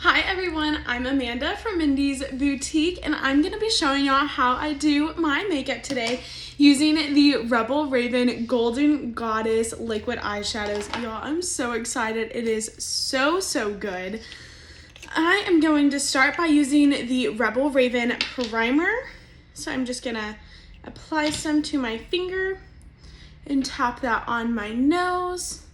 Hi everyone, I'm Amanda from Mindy's Boutique and I'm going to be showing y'all how I do my makeup today using the Rebel Raven Golden Goddess liquid eyeshadows. Y'all, I'm so excited. It is so good. I am going to start by using the Rebel Raven primer. So I'm just going to apply some to my finger and tap that on my nose,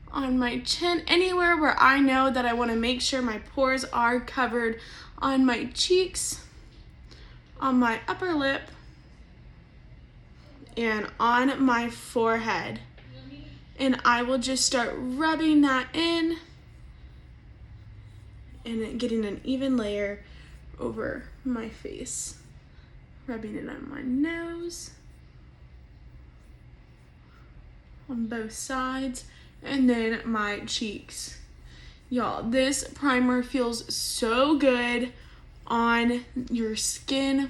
on my chin, anywhere where I know that I want to make sure my pores are covered, on my cheeks, on my upper lip, and on my forehead. And I will just start rubbing that in and getting an even layer over my face. Rubbing it on my nose, on both sides, and then my cheeks. Y'all, this primer feels so good on your skin.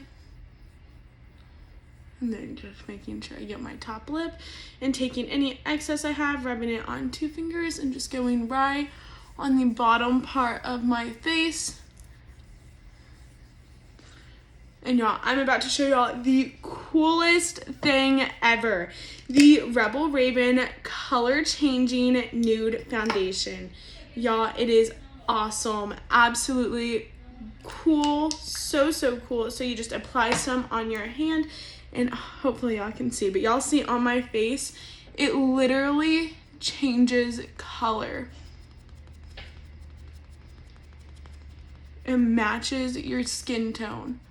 And then just making sure I get my top lip and taking any excess I have, rubbing it on 2 fingers and just going right on the bottom part of my face. And y'all, I'm about to show y'all the coolest thing ever. The Rebel Raven Color Changing Nude Foundation. Y'all, it is awesome. Absolutely cool. So cool. So you just apply some on your hand and hopefully y'all can see. But y'all see on my face, it literally changes color. It matches your skin tone.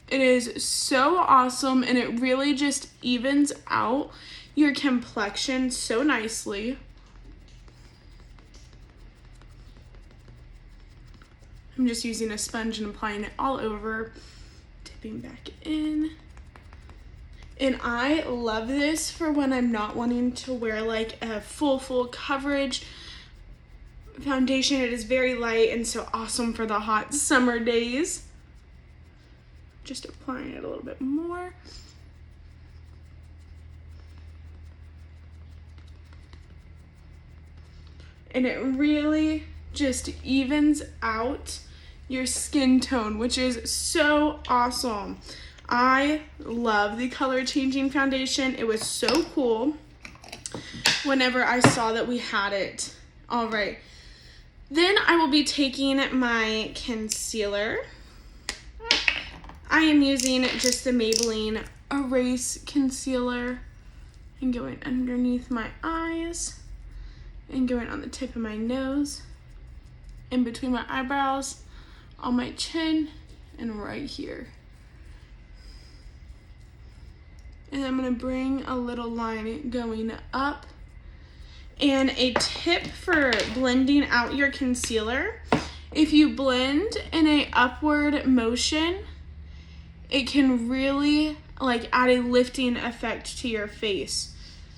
It is so awesome and it really just evens out your complexion so nicely. I'm just using a sponge and applying it all over, dipping back in. And I love this for when I'm not wanting to wear like a full coverage foundation. It is very light and so awesome for the hot summer days. Just applying it a little bit more. And it really just evens out your skin tone, which is so awesome. I love the color changing foundation. It was so cool whenever I saw that we had it. All right. Then I will be taking my concealer. I am using just the Maybelline Erase Concealer and going underneath my eyes and going on the tip of my nose, in between my eyebrows, on my chin, and right here. And I'm gonna bring a little line going up. And a tip for blending out your concealer, if you blend in a upward motion, it can really like add a lifting effect to your face.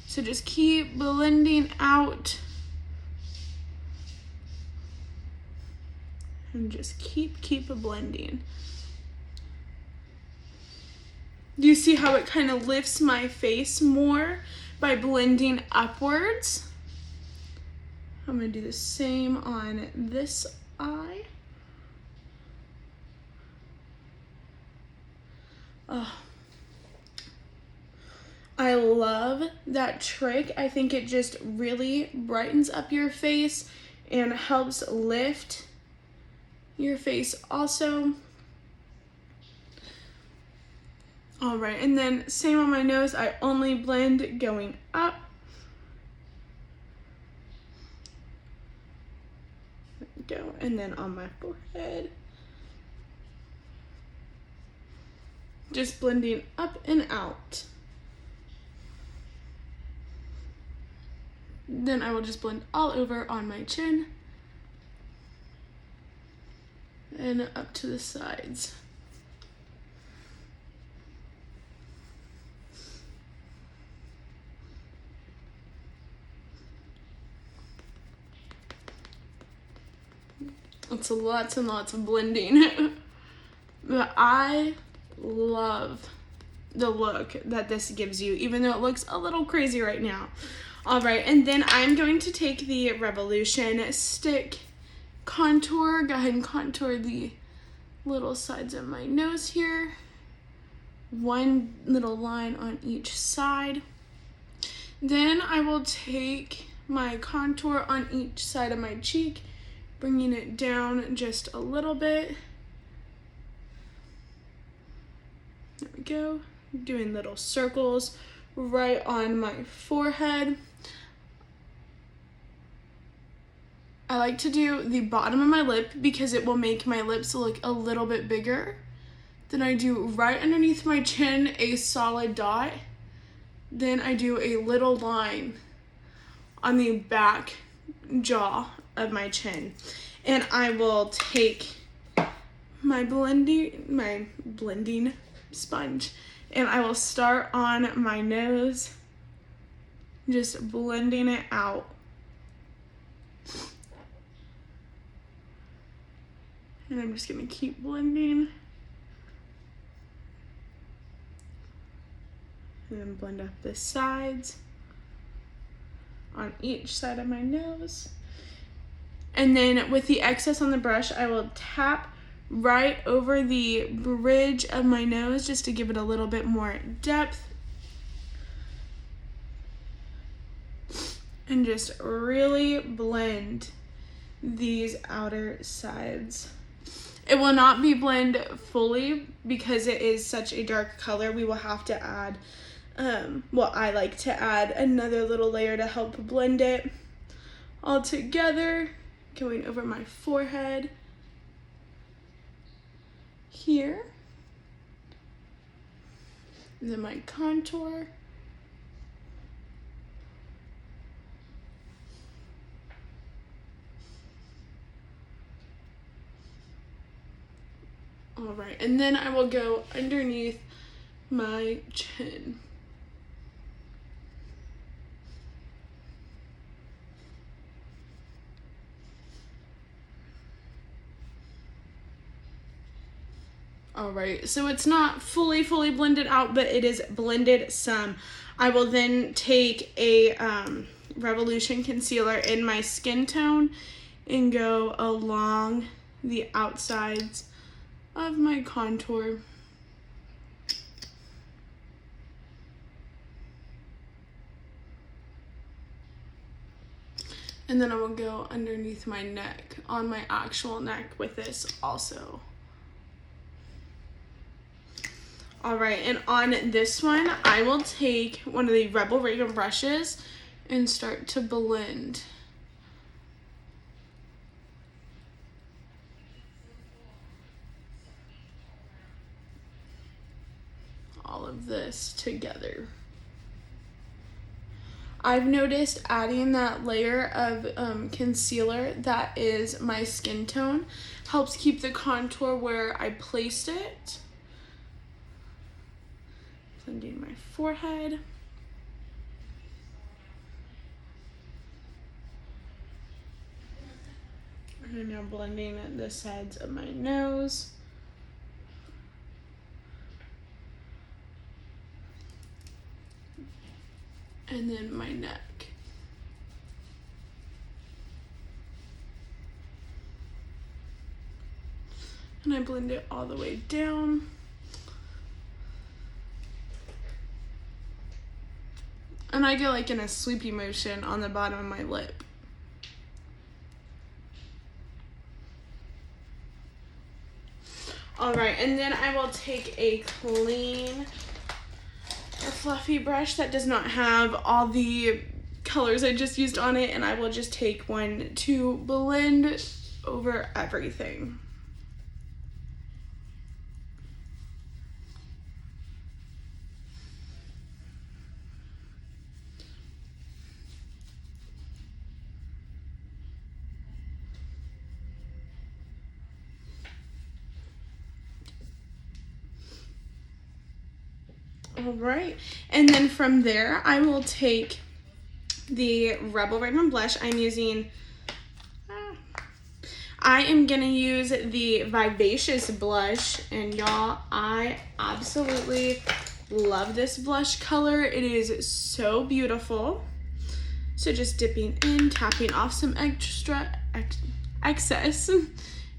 So just keep blending out and just keep blending. Do you see how it kind of lifts my face more by blending upwards? I'm gonna do the same on this eye. Oh, I love that trick. I think it just really brightens up your face and helps lift your face also. All right, and then same on my nose. I only blend going up. There we go. And then on my forehead. Just blending up and out. Then I will just blend all over on my chin and up to the sides. It's lots and lots of blending. But I love the look that this gives you, even though it looks a little crazy right now. All right, and then I'm going to take the Revolution Stick contour. Go ahead and contour the little sides of my nose here. One little line on each side. Then I will take my contour on each side of my cheek, bringing it down just a little bit. There we go. Doing little circles right on my forehead. I like to do the bottom of my lip because it will make my lips look a little bit bigger. Then I do right underneath my chin a solid dot. Then I do a little line on the back jaw of my chin. And I will take my blending sponge and I will start on my nose, just blending it out. And I'm just gonna keep blending. And then blend up the sides on each side of my nose. And then with the excess on the brush, I will tap right over the bridge of my nose just to give it a little bit more depth. And just really blend these outer sides. It will not be blend fully because it is such a dark color. We will have to add I like to add another little layer to help blend it all together, going over my forehead here, and then my contour, all right, and then I will go underneath my chin. All right, so it's not fully blended out, but it is blended some. I will then take a Revolution concealer in my skin tone and go along the outsides of my contour. And then I will go underneath my neck, on my actual neck with this also. All right, and on this one, I will take one of the Rebel Reagan brushes and start to blend. All of this together. I've noticed adding that layer of concealer that is my skin tone helps keep the contour where I placed it. Blending my forehead. And now blending the sides of my nose. And then my neck. And I blend it all the way down. And I go like in a sweepy motion on the bottom of my lip. All right, and then I will take a clean, a fluffy brush that does not have all the colors I just used on it, and I will just take one to blend over everything. All right, and then from there, I will take the Rebel Reagan blush. I'm using, I am gonna use the Vivacious blush, and y'all, I absolutely love this blush color. It is so beautiful. So just dipping in, tapping off some excess,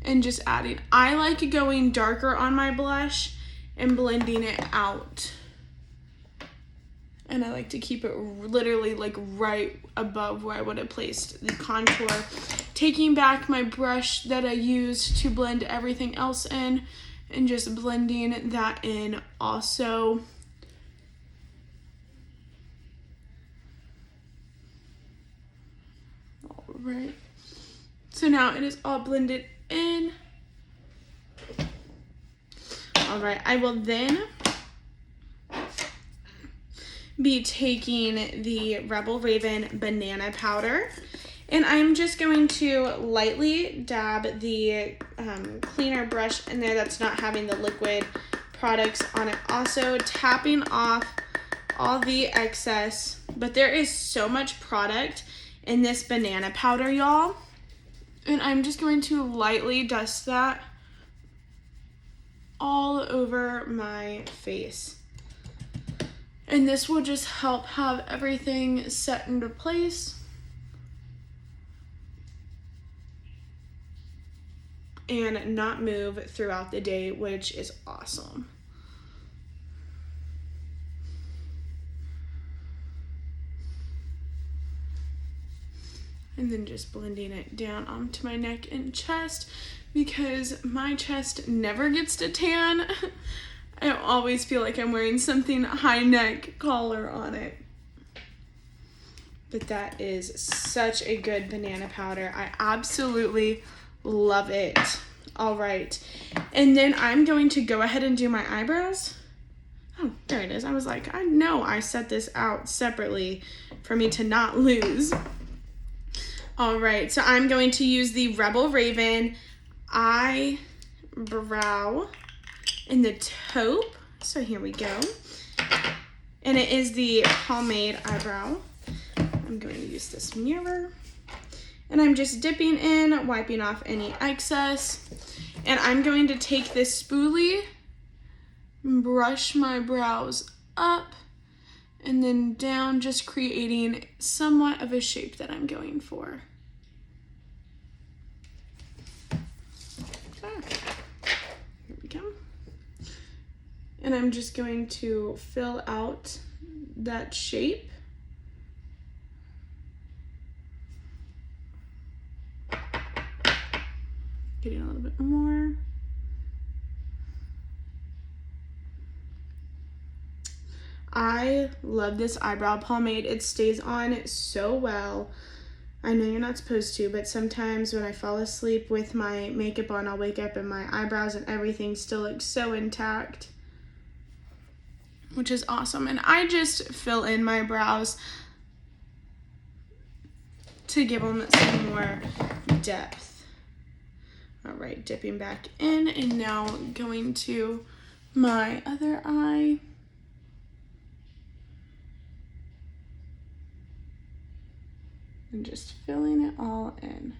and just adding. I like going darker on my blush and blending it out. And I like to keep it literally like right above where I would have placed the contour. Taking back my brush that I used to blend everything else in and just blending that in also. All right. So now it is all blended in. All right, I will then be taking the Rebel Raven banana powder, and I'm just going to lightly dab the cleaner brush in there that's not having the liquid products on it, also tapping off all the excess. But there is so much product in this banana powder, y'all, and I'm just going to lightly dust that all over my face. And this will just help have everything set into place. And not move throughout the day, which is awesome. And then just blending it down onto my neck and chest, because my chest never gets to tan. I always feel like I'm wearing something high neck collar on it. But that is such a good banana powder. I absolutely love it. All right. And then I'm going to go ahead and do my eyebrows. Oh, there it is. I was like, I know I set this out separately for me to not lose. All right. So I'm going to use the Rebel Raven eyebrow in the taupe. So here we go. And it is the pomade eyebrow. I'm going to use this mirror. And I'm just dipping in, wiping off any excess. And I'm going to take this spoolie, brush my brows up and then down, just creating somewhat of a shape that I'm going for. Here we go. And I'm just going to fill out that shape. Getting a little bit more. I love this eyebrow pomade. It stays on so well. I know you're not supposed to, but sometimes when I fall asleep with my makeup on, I'll wake up and my eyebrows and everything still looks so intact, which is awesome. And I just fill in my brows to give them some more depth. All right, dipping back in, and now going to my other eye. And just filling it all in.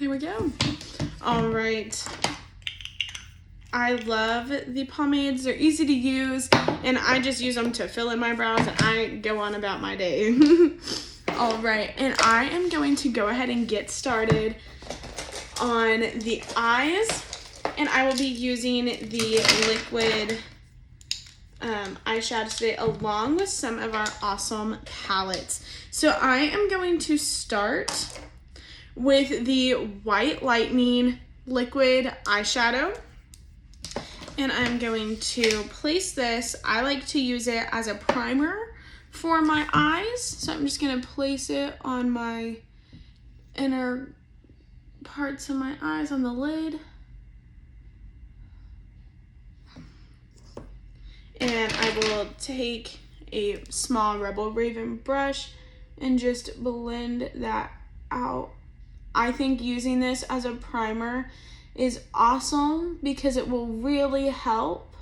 There we go. All right. I love the pomades. They're easy to use, and I just use them to fill in my brows, and I go on about my day. All right, and I am going to go ahead and get started on the eyes, and I will be using the liquid eyeshadows today along with some of our awesome palettes. So I am going to start with the White Lightning liquid eyeshadow. And I'm going to place this. I like to use it as a primer for my eyes. So I'm just gonna place it on my inner parts of my eyes, on the lid. And I will take a small Rebel Raven brush and just blend that out. I think using this as a primer is awesome because it will really help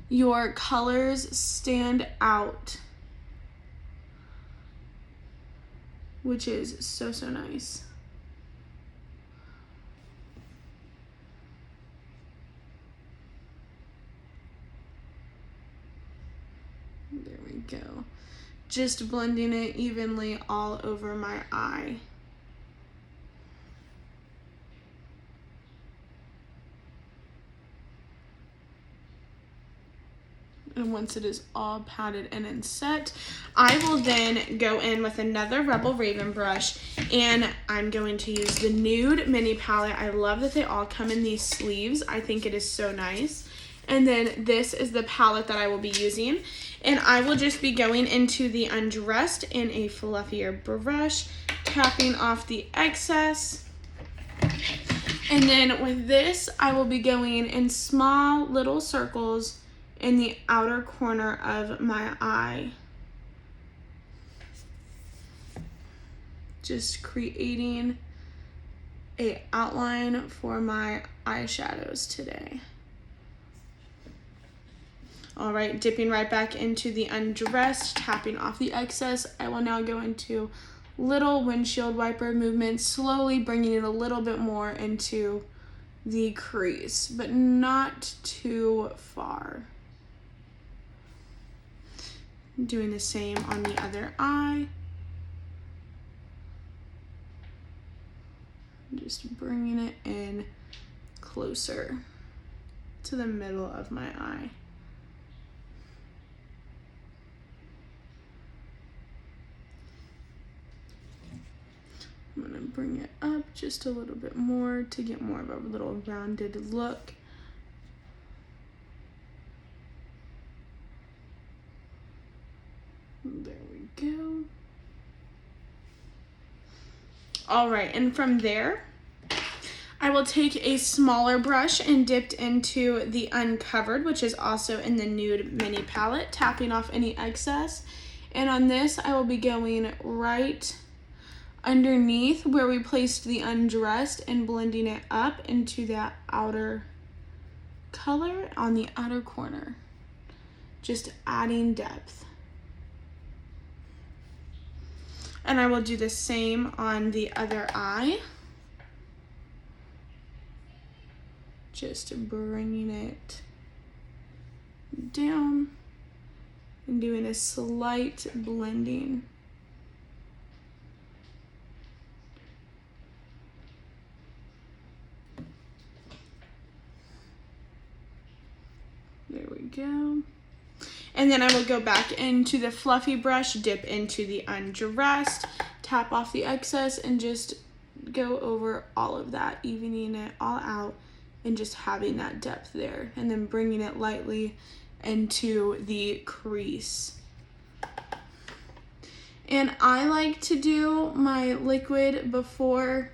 your colors stand out, which is so, so nice. There we go. Just blending it evenly all over my eye. And once it is all patted in and set, I will then go in with another Rebel Raven brush, and I'm going to use the Nude mini palette. I love that they all come in these sleeves. I think it is so nice. And then this is the palette that I will be using. And I will just be going into the Undressed in a fluffier brush, tapping off the excess. And then with this, I will be going in small little circles in the outer corner of my eye. Just creating an outline for my eyeshadows today. All right, dipping right back into the Undressed, tapping off the excess. I will now go into little windshield wiper movements, slowly bringing it a little bit more into the crease, but not too far. Doing the same on the other eye. Just bringing it in closer to the middle of my eye. I'm gonna bring it up just a little bit more to get more of a little rounded look. There we go. All right, and from there, I will take a smaller brush and dipped into the Uncovered, which is also in the Nude mini palette, tapping off any excess. And on this, I will be going right underneath where we placed the Undressed and blending it up into that outer color on the outer corner. Just adding depth. And I will do the same on the other eye. Just bringing it down and doing a slight blending. There we go. And then I will go back into the fluffy brush, dip into the Undressed, tap off the excess, and just go over all of that, evening it all out and just having that depth there. And then bringing it lightly into the crease. And I like to do my liquid before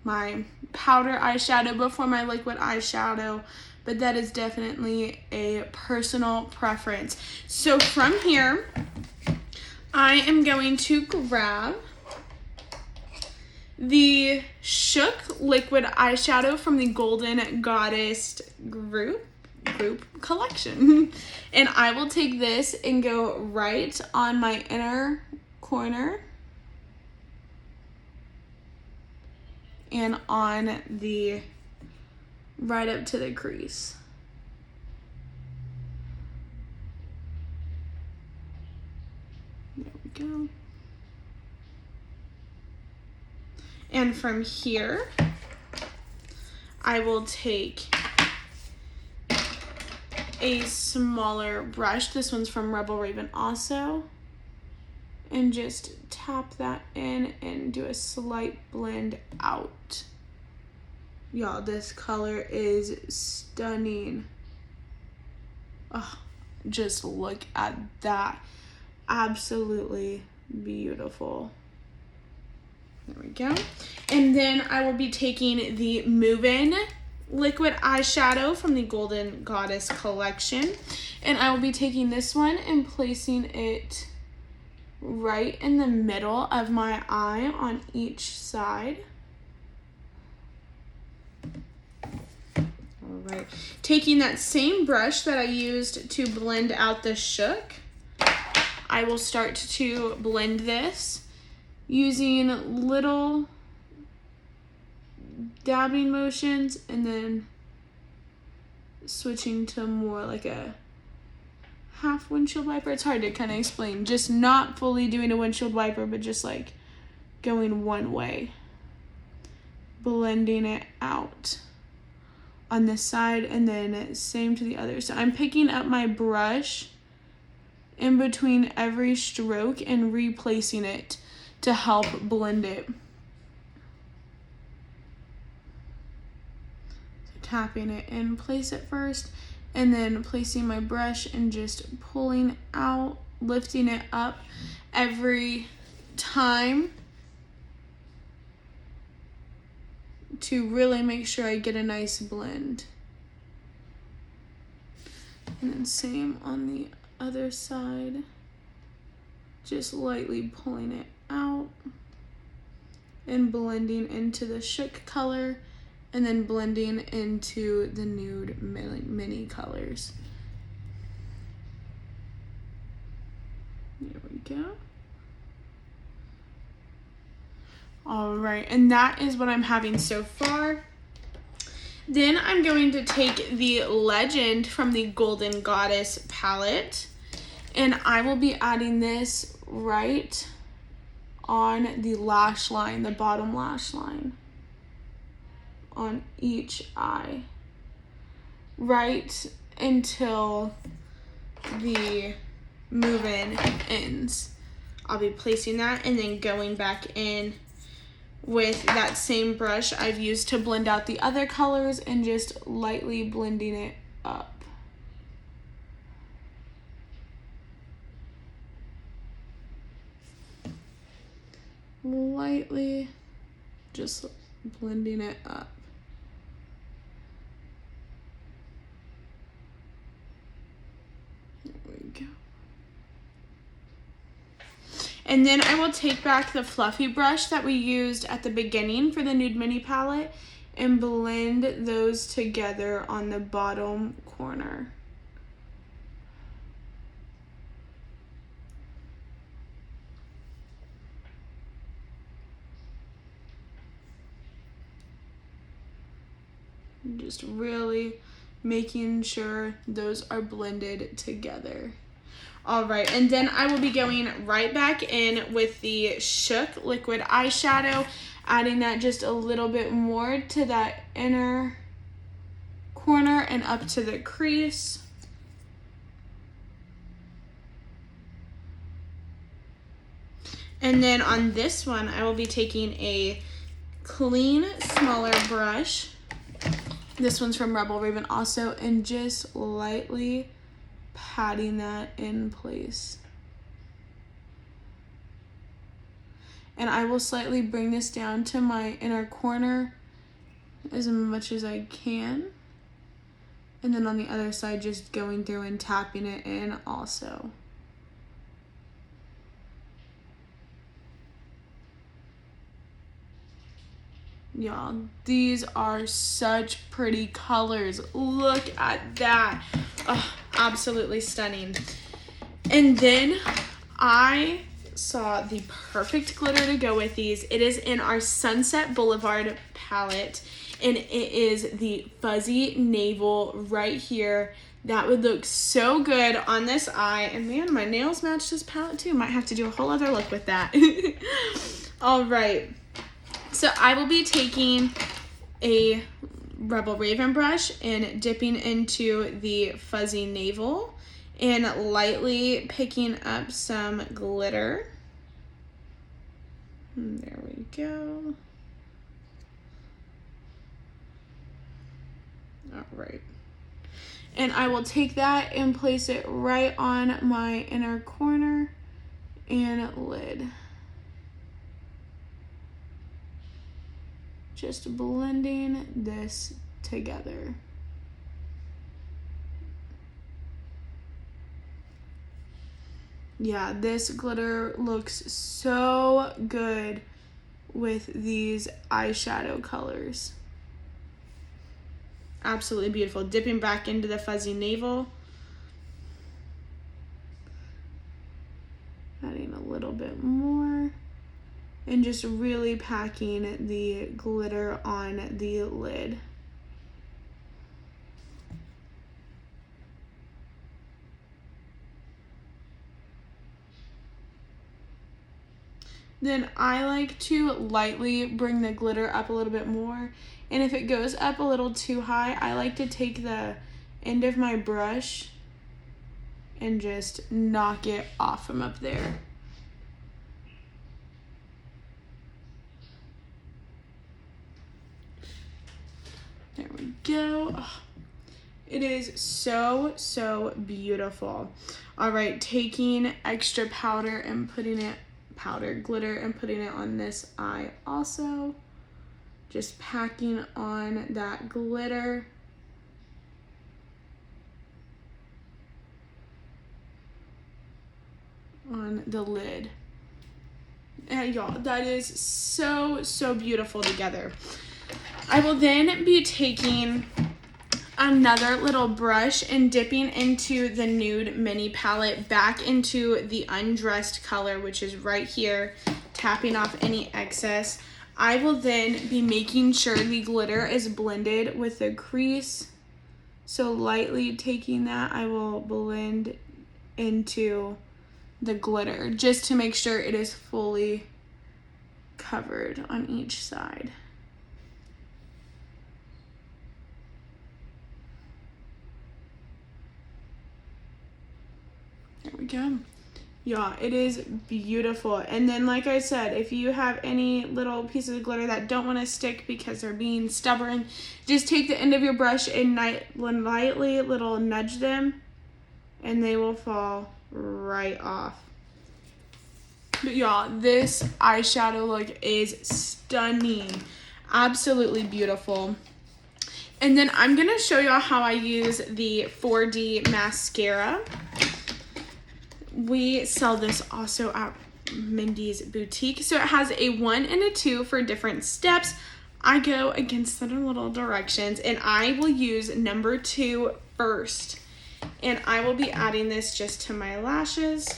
my powder eyeshadow, before my liquid eyeshadow, but that is definitely a personal preference. So from here, I am going to grab the Shook liquid eyeshadow from the Golden Goddess group collection. And I will take this and go right on my inner corner and on the right up to the crease. There we go. And from here, I will take a smaller brush. This one's from Rebel Raven also. And just tap that in and do a slight blend out. Y'all, this color is stunning. Oh, just look at that. Absolutely beautiful. There we go. And then I will be taking the Move-In liquid eyeshadow from the Golden Goddess collection. And I will be taking this one and placing it right in the middle of my eye on each side. All right. Taking that same brush that I used to blend out the Shook, I will start to blend this using little dabbing motions and then switching to more like a half windshield wiper. It's hard to kind of explain. Just not fully doing a windshield wiper, but just like going one way. Blending it out on this side and then same to the other. So I'm picking up my brush in between every stroke and replacing it to help blend it. So tapping it in place at first and then placing my brush and just pulling out, lifting it up every time to really make sure I get a nice blend. And then same on the other side, just lightly pulling it out and blending into the shook color and then blending into the nude mini colors. There we go. All right, and that is what I'm having so far. Then I'm going to take the Legend from the Golden Goddess palette, and I will be adding this right on the lash line, the bottom lash line, on each eye, right until the move-in ends. I'll be placing that and then going back in with that same brush I've used to blend out the other colors and just lightly blending it up. Lightly just blending it up. There we go. And then I will take back the fluffy brush that we used at the beginning for the Nude Mini palette and blend those together on the bottom corner. Just really making sure those are blended together. All right, and then I will be going right back in with the Shook liquid eyeshadow, adding that just a little bit more to that inner corner and up to the crease. And then on this one, I will be taking a clean, smaller brush. This one's from Rebel Raven also, and just lightly patting that in place. And I will slightly bring this down to my inner corner as much as I can. And then on the other side, just going through and tapping it in also. Y'all, these are such pretty colors. Look at that. Oh, absolutely stunning. And then I saw the perfect glitter to go with these. It is in our Sunset Boulevard palette, and it is the fuzzy navel right here. That would look so good on this eye. And man, my nails match this palette too. Might have to do a whole other look with that. All right. So I will be taking a Rebel Raven brush and dipping into the fuzzy navel and lightly picking up some glitter. And there we go. All right. And I will take that and place it right on my inner corner and lid. Just blending this together. Yeah, this glitter looks so good with these eyeshadow colors. Absolutely beautiful. Dipping back into the fuzzy navel. Adding a little bit more. And just really packing the glitter on the lid. then I like to lightly bring the glitter up a little bit more. And if it goes up a little too high, I like to take the end of my brush and just knock it off from up there. There we go. Oh, it is so, so beautiful. All right, taking extra powder and putting it, glitter, and putting it on this eye also. Just packing on that glitter. On the lid. And y'all, that is so, so beautiful together. I will then be taking another little brush and dipping into the Nude mini palette back into the undressed color, which is right here, tapping off any excess. I will then be making sure the glitter is blended with the crease. So lightly taking that, I will blend into the glitter just to make sure it is fully covered on each side. There we go. Yeah, it is beautiful. And then, like I said, if you have any little pieces of glitter that don't want to stick because they're being stubborn, just take the end of your brush and lightly little nudge them, and they will fall right off. But y'all, this eyeshadow look is stunning. Absolutely beautiful. And then I'm going to show y'all how I use the 4D mascara. We sell this also at Mindy's boutique. So it has a 1 and a 2 for different steps. I go against the little directions, and I will use number 2 first. And I will be adding this just to my lashes.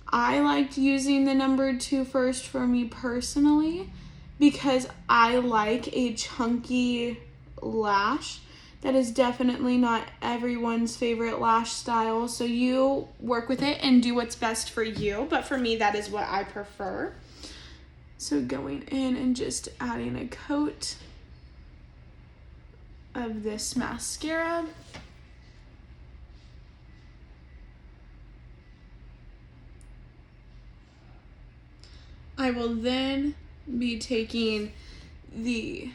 I liked using the number 2 first for me personally because I like a chunky lash. That is definitely not everyone's favorite lash style, so you work with it and do what's best for you, but for me, that is what I prefer. So going in and just adding a coat of this mascara. I will then be taking the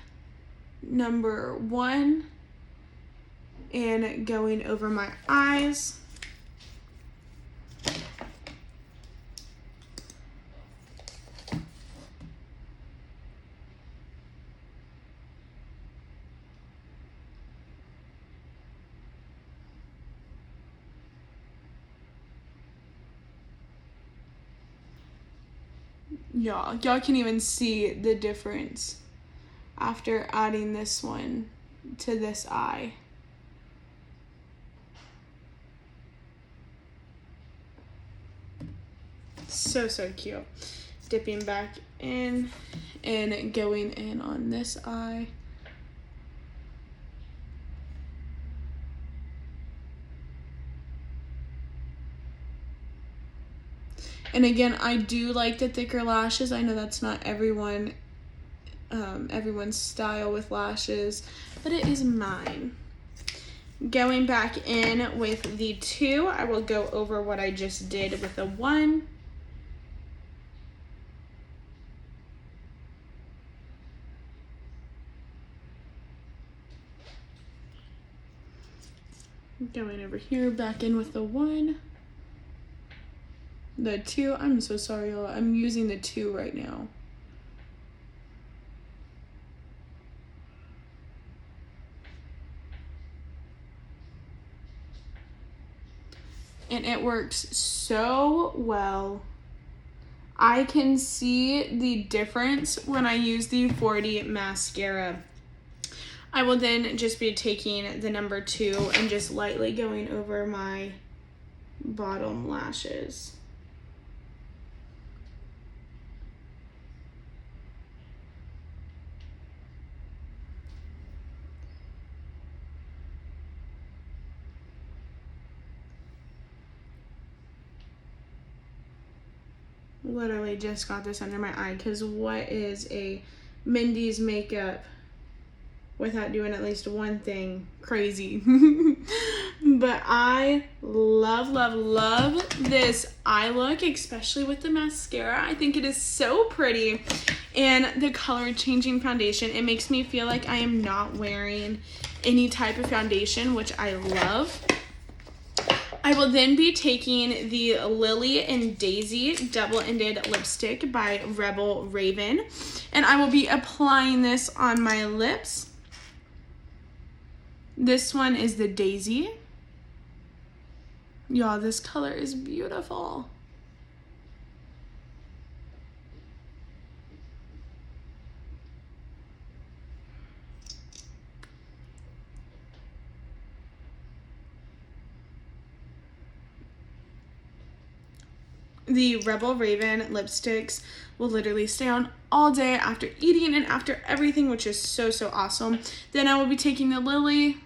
number 1 and going over my eyes. Y'all can even see the difference after adding this one to this eye. So, so cute. Dipping back in and going in on this eye. And again, I do like the thicker lashes. I know that's not everyone's style with lashes, but it is mine. Going back in with the 2, I will go over what I just did with the 1. Going over here, back in with the 1. The 2, I'm so sorry, y'all. I'm using the 2 right now. And it works so well. I can see the difference when I use the 4D mascara. I will then just be taking the number 2 and just lightly going over my bottom lashes. literally just got this under my eye, because what is a Mindy's makeup without doing at least one thing crazy? But I love, love, love this eye look, especially with the mascara. I think it is so pretty. And the color changing foundation, it makes me feel like I am not wearing any type of foundation, which I love. I will then be taking the Lily and Daisy double-ended lipstick by Rebel Raven, and I will be applying this on my lips. This one is the Daisy. Y'all, this color is beautiful. The Rebel Raven lipsticks will literally stay on all day after eating and after everything, which is so, so awesome. Then I will be taking the Lily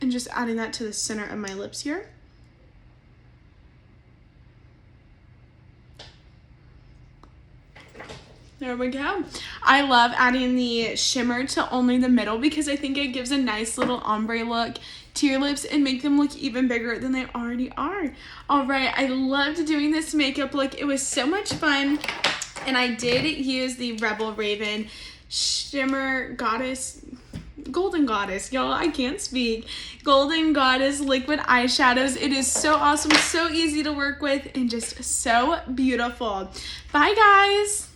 and just adding that to the center of my lips here. There we go. I love adding the shimmer to only the middle because I think it gives a nice little ombre look to your lips and make them look even bigger than they already are. All right, I loved doing this makeup look. It was so much fun. And I did use the Rebel Raven Shimmer Goddess, Golden Goddess, y'all, I can't speak. Golden Goddess liquid eyeshadows. It is so awesome, so easy to work with, and just so beautiful. Bye, guys.